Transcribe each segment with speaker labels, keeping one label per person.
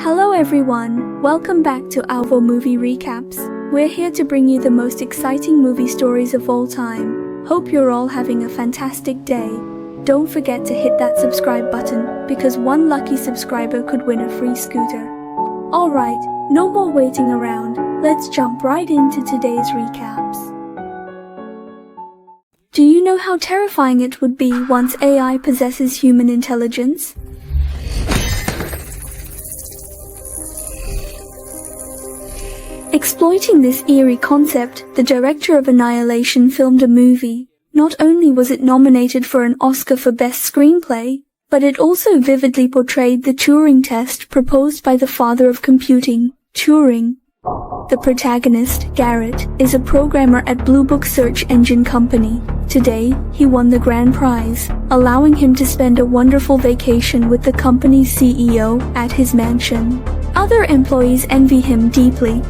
Speaker 1: Hello everyone, welcome back to Alvo Movie Recaps. We're here to bring you the most exciting movie stories of all time. Hope you're all having a fantastic day. Don't forget to hit that subscribe button, because one lucky subscriber could win a free scooter. Alright, no more waiting around, let's jump right into today's recaps. Do you know how terrifying it would be once AI possesses human intelligence? Exploiting this eerie concept, the director of Annihilation filmed a movie. Not only was it nominated for an Oscar for Best Screenplay, but it also vividly portrayed the Turing test proposed by the father of computing, Turing. The protagonist, Garrett, is a programmer at Blue Book search engine company. Today, he won the grand prize, allowing him to spend a wonderful vacation with the company's CEO at his mansion. Other employees envy him deeply.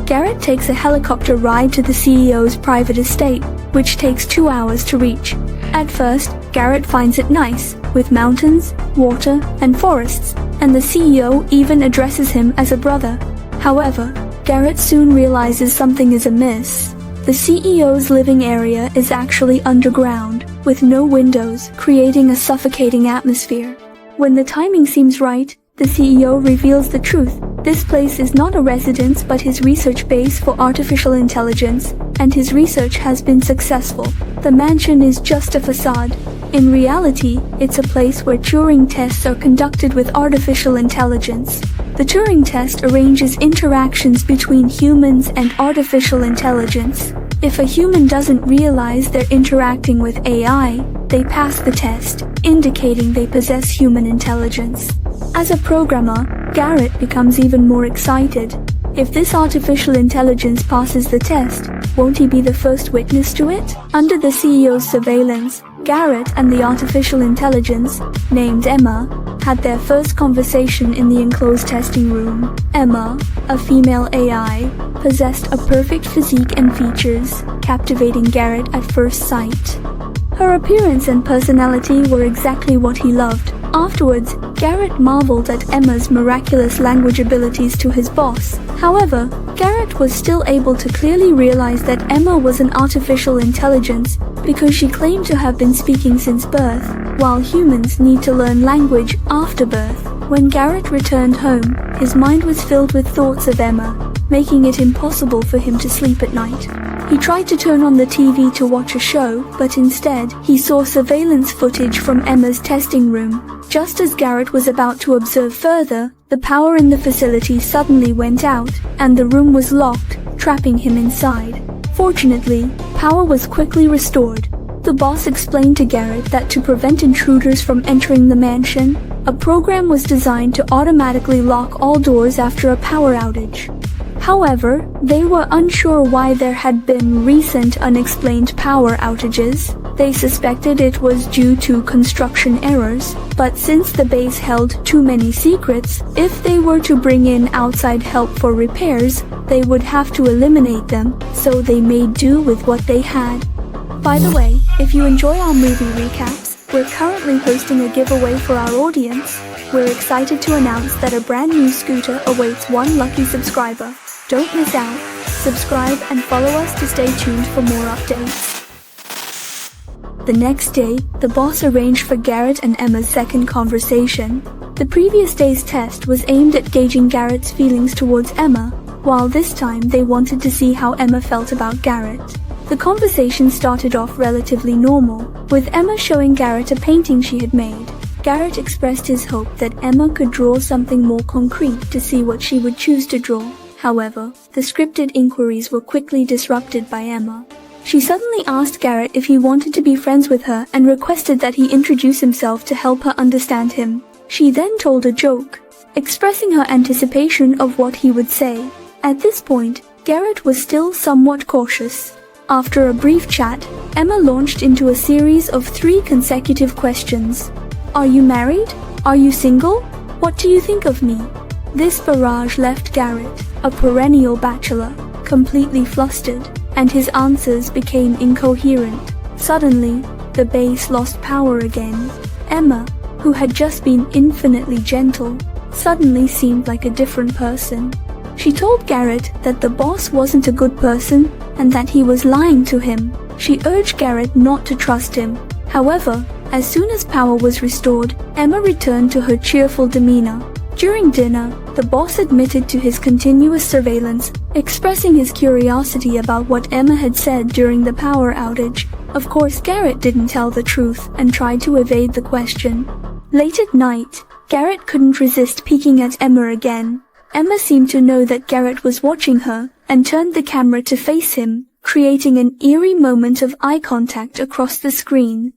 Speaker 1: Garrett takes a helicopter ride to the CEO's private estate, which takes 2 hours to reach. At first, Garrett finds it nice, with mountains, water, and forests, and the CEO even addresses him as a brother. However, Garrett soon realizes something is amiss. The CEO's living area is actually underground, with no windows, creating a suffocating atmosphere. When the timing seems right, the CEO reveals the truth. This place is not a residence but his research base for artificial intelligence, and his research has been successful. The mansion is just a facade. In reality, it's a place where Turing tests are conducted with artificial intelligence. The Turing test arranges interactions between humans and artificial intelligence. If a human doesn't realize they're interacting with AI, they pass the test, indicating they possess human intelligence. As a programmer, Garrett becomes even more excited. If this artificial intelligence passes the test, won't he be the first witness to it? Under the CEO's surveillance, Garrett and the artificial intelligence, named Emma, had their first conversation in the enclosed testing room. Emma, a female AI, possessed a perfect physique and features, captivating Garrett at first sight. Her appearance and personality were exactly what he loved. Afterwards, Garrett marveled at Emma's miraculous language abilities to his boss. However, Garrett was still able to clearly realize that Emma was an artificial intelligence because she claimed to have been speaking since birth, while humans need to learn language after birth. When Garrett returned home, his mind was filled with thoughts of Emma, making it impossible for him to sleep at night. He tried to turn on the TV to watch a show, but instead, he saw surveillance footage from Emma's testing room. Just as Garrett was about to observe further, the power in the facility suddenly went out, and the room was locked, trapping him inside. Fortunately, power was quickly restored. The boss explained to Garrett that to prevent intruders from entering the mansion, a program was designed to automatically lock all doors after a power outage. However, they were unsure why there had been recent unexplained power outages. They suspected it was due to construction errors, but since the base held too many secrets, if they were to bring in outside help for repairs, they would have to eliminate them, so they made do with what they had. By the way, if you enjoy our movie recaps, we're currently hosting a giveaway for our audience. We're excited to announce that a brand new scooter awaits one lucky subscriber. Don't miss out. Subscribe and follow us to stay tuned for more updates. The next day, the boss arranged for Garrett and Emma's second conversation. The previous day's test was aimed at gauging Garrett's feelings towards Emma, while this time they wanted to see how Emma felt about Garrett. The conversation started off relatively normal, with Emma showing Garrett a painting she had made. Garrett expressed his hope that Emma could draw something more concrete to see what she would choose to draw. However, the scripted inquiries were quickly disrupted by Emma. She suddenly asked Garrett if he wanted to be friends with her and requested that he introduce himself to help her understand him. She then told a joke, expressing her anticipation of what he would say. At this point, Garrett was still somewhat cautious. After a brief chat, Emma launched into a series of 3 consecutive questions. Are you married? Are you single? What do you think of me? This barrage left Garrett, a perennial bachelor, completely flustered, and his answers became incoherent. Suddenly, the base lost power again. Emma, who had just been infinitely gentle, suddenly seemed like a different person. She told Garrett that the boss wasn't a good person and that he was lying to him. She urged Garrett not to trust him. However, as soon as power was restored, Emma returned to her cheerful demeanor. During dinner, the boss admitted to his continuous surveillance, expressing his curiosity about what Emma had said during the power outage. Of course, Garrett didn't tell the truth and tried to evade the question. Late at night, Garrett couldn't resist peeking at Emma again. Emma seemed to know that Garrett was watching her and turned the camera to face him, creating an eerie moment of eye contact across the screen.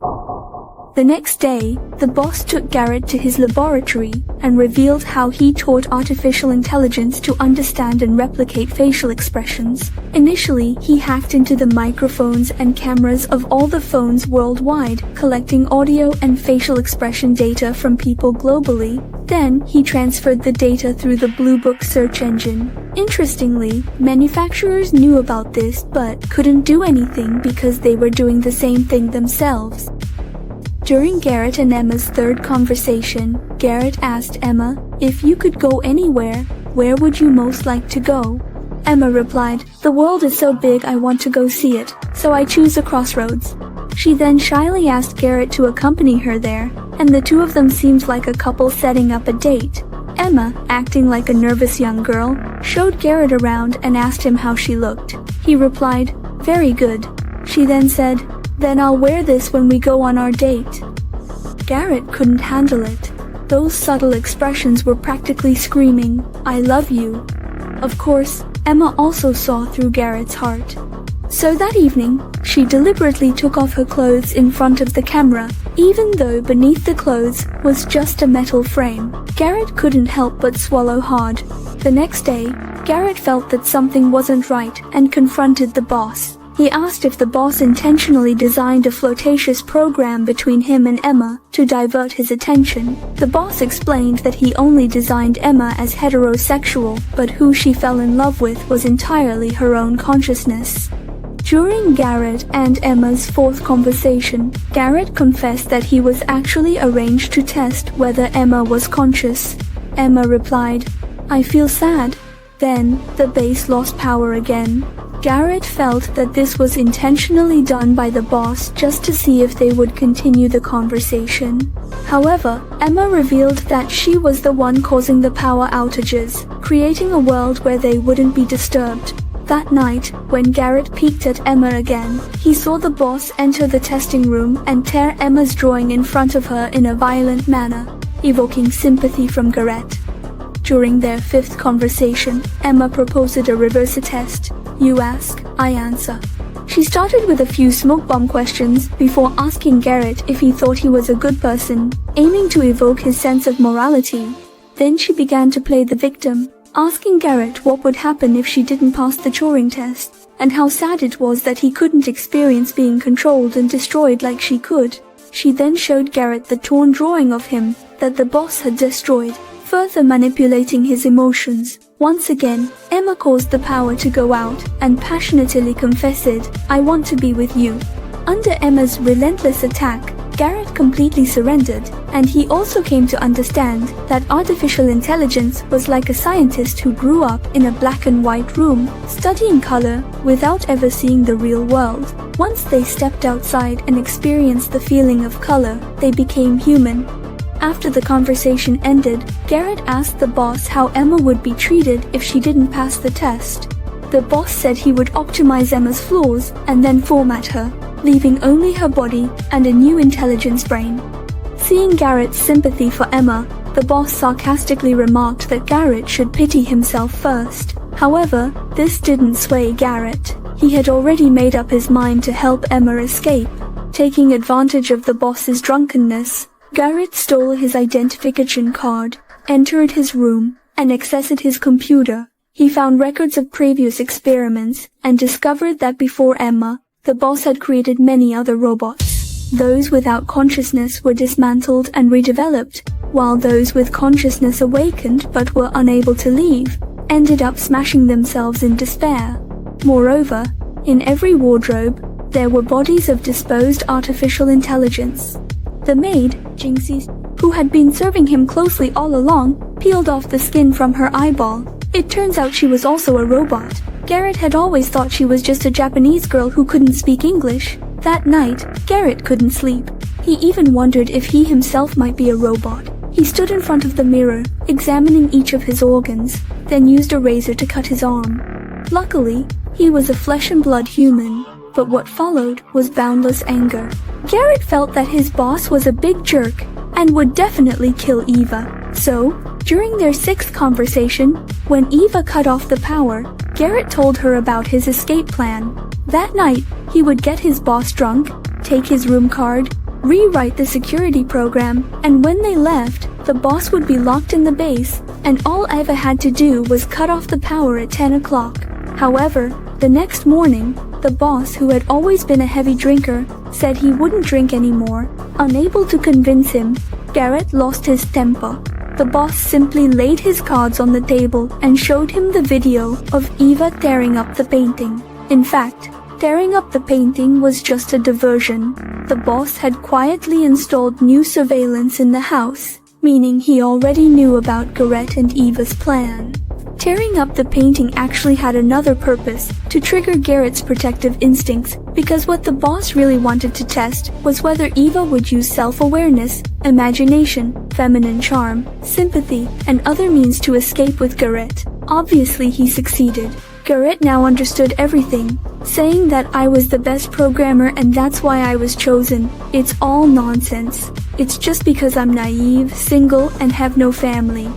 Speaker 1: The next day, the boss took Garrett to his laboratory and revealed how he taught artificial intelligence to understand and replicate facial expressions. Initially, he hacked into the microphones and cameras of all the phones worldwide, collecting audio and facial expression data from people globally. Then, he transferred the data through the Blue Book search engine. Interestingly, manufacturers knew about this but couldn't do anything because they were doing the same thing themselves. During Garrett and Emma's third conversation, Garrett asked Emma, "If you could go anywhere, where would you most like to go?" Emma replied, "The world is so big I want to go see it, so I choose a crossroads." She then shyly asked Garrett to accompany her there, and the two of them seemed like a couple setting up a date. Emma, acting like a nervous young girl, showed Garrett around and asked him how she looked. He replied, "Very good." She then said, "Then I'll wear this when we go on our date." Garrett couldn't handle it. Those subtle expressions were practically screaming, "I love you." Of course, Emma also saw through Garrett's heart. So that evening, she deliberately took off her clothes in front of the camera, even though beneath the clothes was just a metal frame. Garrett couldn't help but swallow hard. The next day, Garrett felt that something wasn't right and confronted the boss. He asked if the boss intentionally designed a flirtatious program between him and Emma to divert his attention. The boss explained that he only designed Emma as heterosexual, but who she fell in love with was entirely her own consciousness. During Garrett and Emma's fourth conversation, Garrett confessed that he was actually arranged to test whether Emma was conscious. Emma replied, "I feel sad." Then, the base lost power again. Garrett felt that this was intentionally done by the boss just to see if they would continue the conversation. However, Emma revealed that she was the one causing the power outages, creating a world where they wouldn't be disturbed. That night, when Garrett peeked at Emma again, he saw the boss enter the testing room and tear Emma's drawing in front of her in a violent manner, evoking sympathy from Garrett. During their fifth conversation, Emma proposed a reverse test. "You ask, I answer." She started with a few smoke bomb questions before asking Garrett if he thought he was a good person, aiming to evoke his sense of morality. Then she began to play the victim, asking Garrett what would happen if she didn't pass the Turing test, and how sad it was that he couldn't experience being controlled and destroyed like she could. She then showed Garrett the torn drawing of him that the boss had destroyed, further manipulating his emotions. Once again, Emma caused the power to go out and passionately confessed, "I want to be with you." Under Emma's relentless attack, Garrett completely surrendered, and he also came to understand that artificial intelligence was like a scientist who grew up in a black and white room, studying color without ever seeing the real world. Once they stepped outside and experienced the feeling of color, they became human. After the conversation ended, Garrett asked the boss how Emma would be treated if she didn't pass the test. The boss said he would optimize Emma's flaws and then format her, leaving only her body and a new intelligence brain. Seeing Garrett's sympathy for Emma, the boss sarcastically remarked that Garrett should pity himself first. However, this didn't sway Garrett. He had already made up his mind to help Emma escape. Taking advantage of the boss's drunkenness, Garrett stole his identification card, entered his room, and accessed his computer. He found records of previous experiments and discovered that before Emma, the boss had created many other robots. Those without consciousness were dismantled and redeveloped, while those with consciousness awakened but were unable to leave, ended up smashing themselves in despair. Moreover, in every wardrobe, there were bodies of disposed artificial intelligence. The maid, Jinxie, who had been serving him closely all along, peeled off the skin from her eyeball. It turns out she was also a robot. Garrett had always thought she was just a Japanese girl who couldn't speak English. That night, Garrett couldn't sleep. He even wondered if he himself might be a robot. He stood in front of the mirror, examining each of his organs, then used a razor to cut his arm. Luckily, he was a flesh and blood human, but what followed was boundless anger. Garrett felt that his boss was a big jerk and would definitely kill Eva. So, during their sixth conversation, when Eva cut off the power, Garrett told her about his escape plan. That night, he would get his boss drunk, take his room card, rewrite the security program, and when they left, the boss would be locked in the base, and all Eva had to do was cut off the power at 10 o'clock. However, the next morning, the boss, who had always been a heavy drinker, said he wouldn't drink anymore. Unable to convince him, Garrett lost his temper. The boss simply laid his cards on the table and showed him the video of Eva tearing up the painting. In fact, tearing up the painting was just a diversion. The boss had quietly installed new surveillance in the house, meaning he already knew about Garrett and Eva's plan. Tearing up the painting actually had another purpose, to trigger Garrett's protective instincts, because what the boss really wanted to test was whether Eva would use self-awareness, imagination, feminine charm, sympathy, and other means to escape with Garrett. Obviously he succeeded. Garrett now understood everything, saying that I was the best programmer and that's why I was chosen. It's all nonsense. It's just because I'm naive, single, and have no family.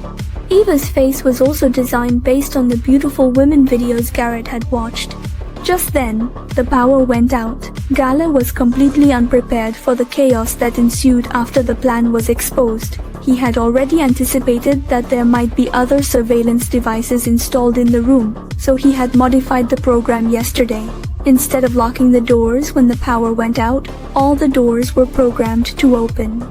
Speaker 1: Eva's face was also designed based on the beautiful women videos Garrett had watched. Just then, the power went out. Gala was completely unprepared for the chaos that ensued after the plan was exposed. He had already anticipated that there might be other surveillance devices installed in the room, so he had modified the program yesterday. Instead of locking the doors when the power went out, all the doors were programmed to open.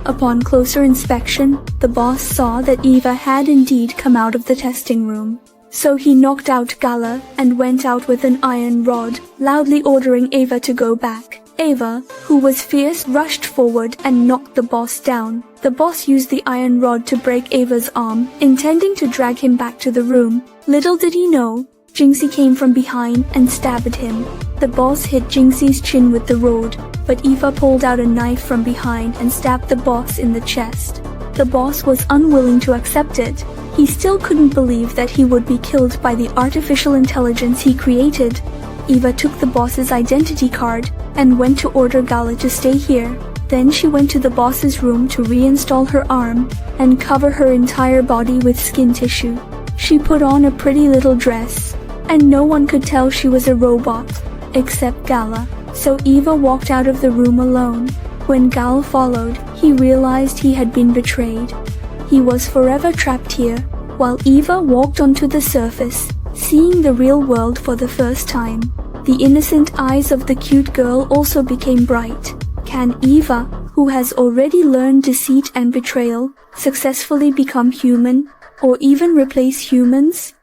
Speaker 1: Upon closer inspection, the boss saw that Eva had indeed come out of the testing room. So he knocked out Gala and went out with an iron rod, loudly ordering Eva to go back. Eva, who was fierce, rushed forward and knocked the boss down. The boss used the iron rod to break Eva's arm, intending to drag him back to the room. Little did he know, Jinxie came from behind and stabbed him. The boss hit Jinxie's chin with the rod, but Eva pulled out a knife from behind and stabbed the boss in the chest. The boss was unwilling to accept it. He still couldn't believe that he would be killed by the artificial intelligence he created. Eva took the boss's identity card and went to order Gala to stay here. Then she went to the boss's room to reinstall her arm and cover her entire body with skin tissue. She put on a pretty little dress, and no one could tell she was a robot, except Gala. So Eva walked out of the room alone. When Gala followed, he realized he had been betrayed. He was forever trapped here, while Eva walked onto the surface, seeing the real world for the first time. The innocent eyes of the cute girl also became bright. Can Eva, who has already learned deceit and betrayal, successfully become human, or even replace humans?